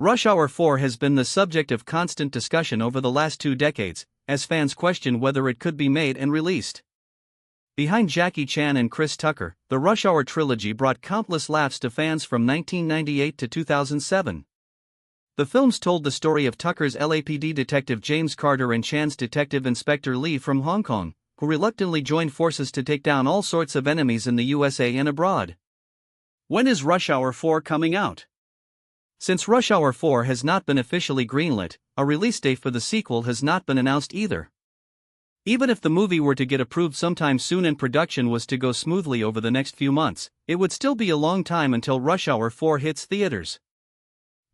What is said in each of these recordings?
Rush Hour 4 has been the subject of constant discussion over the last 2 decades, as fans question whether it could be made and released. Behind Jackie Chan and Chris Tucker, the Rush Hour trilogy brought countless laughs to fans from 1998 to 2007. The films told the story of Tucker's LAPD detective James Carter and Chan's detective Inspector Lee from Hong Kong, who reluctantly joined forces to take down all sorts of enemies in the USA and abroad. When is Rush Hour 4 coming out? Since Rush Hour 4 has not been officially greenlit, a release date for the sequel has not been announced either. Even if the movie were to get approved sometime soon and production was to go smoothly over the next few months, it would still be a long time until Rush Hour 4 hits theaters.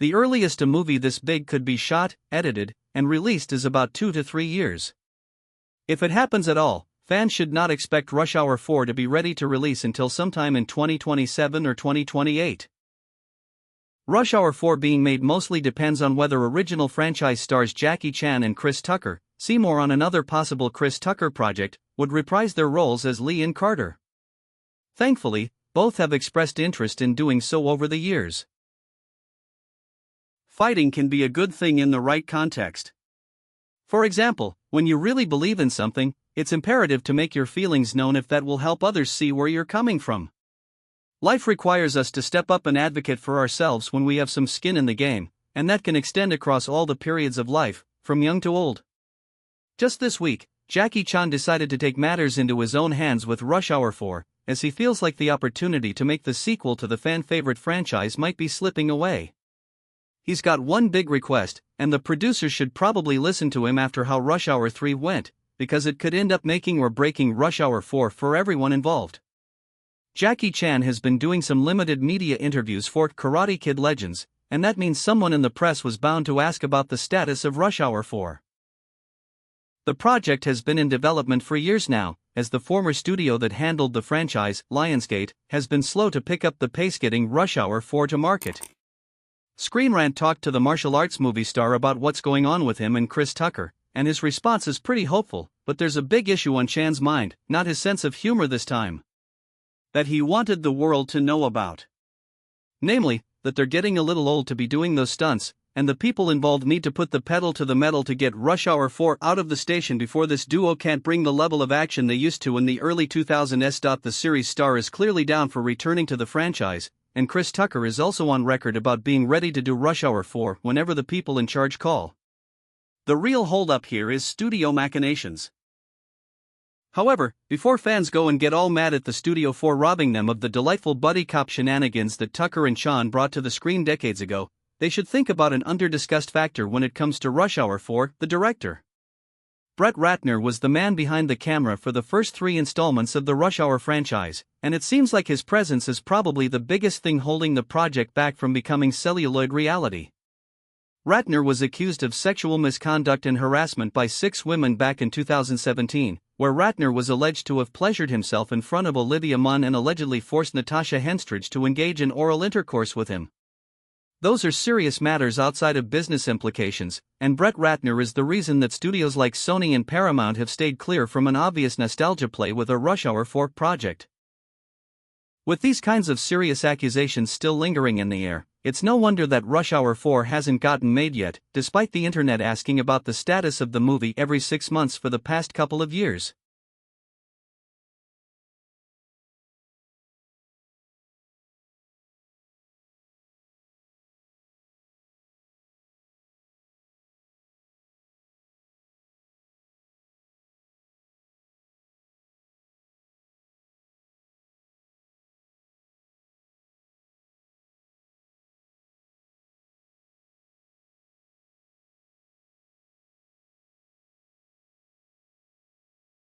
The earliest a movie this big could be shot, edited, and released is about 2 to 3 years. If it happens at all, fans should not expect Rush Hour 4 to be ready to release until sometime in 2027 or 2028. Rush Hour 4 being made mostly depends on whether original franchise stars Jackie Chan and Chris Tucker, Seymour on another possible Chris Tucker project, would reprise their roles as Lee and Carter. Thankfully, both have expressed interest in doing so over the years. Fighting can be a good thing in the right context. For example, when you really believe in something, it's imperative to make your feelings known if that will help others see where you're coming from. Life requires us to step up and advocate for ourselves when we have some skin in the game, and that can extend across all the periods of life, from young to old. Just this week, Jackie Chan decided to take matters into his own hands with Rush Hour 4, as he feels like the opportunity to make the sequel to the fan-favorite franchise might be slipping away. He's got one big request, and the producers should probably listen to him after how Rush Hour 3 went, because it could end up making or breaking Rush Hour 4 for everyone involved. Jackie Chan has been doing some limited media interviews for Karate Kid Legends, and that means someone in the press was bound to ask about the status of Rush Hour 4. The project has been in development for years now, as the former studio that handled the franchise, Lionsgate, has been slow to pick up the pace getting Rush Hour 4 to market. Screen Rant talked to the martial arts movie star about what's going on with him and Chris Tucker, and his response is pretty hopeful, but there's a big issue on Chan's mind, not his sense of humor this time. That he wanted the world to know about. Namely, that they're getting a little old to be doing those stunts, and the people involved need to put the pedal to the metal to get Rush Hour 4 out of the station before this duo can't bring the level of action they used to in the early 2000s. The series star is clearly down for returning to the franchise, and Chris Tucker is also on record about being ready to do Rush Hour 4 whenever the people in charge call. The real holdup here is studio machinations. However, before fans go and get all mad at the studio for robbing them of the delightful buddy cop shenanigans that Tucker and Chan brought to the screen decades ago, they should think about an under-discussed factor when it comes to Rush Hour 4, the director. Brett Ratner was the man behind the camera for the first 3 installments of the Rush Hour franchise, and it seems like his presence is probably the biggest thing holding the project back from becoming celluloid reality. Ratner was accused of sexual misconduct and harassment by 6 women back in 2017, where Ratner was alleged to have pleasured himself in front of Olivia Munn and allegedly forced Natasha Henstridge to engage in oral intercourse with him. Those are serious matters outside of business implications, and Brett Ratner is the reason that studios like Sony and Paramount have stayed clear from an obvious nostalgia play with a Rush Hour 4 project. With these kinds of serious accusations still lingering in the air, it's no wonder that Rush Hour 4 hasn't gotten made yet, despite the internet asking about the status of the movie every 6 months for the past couple of years.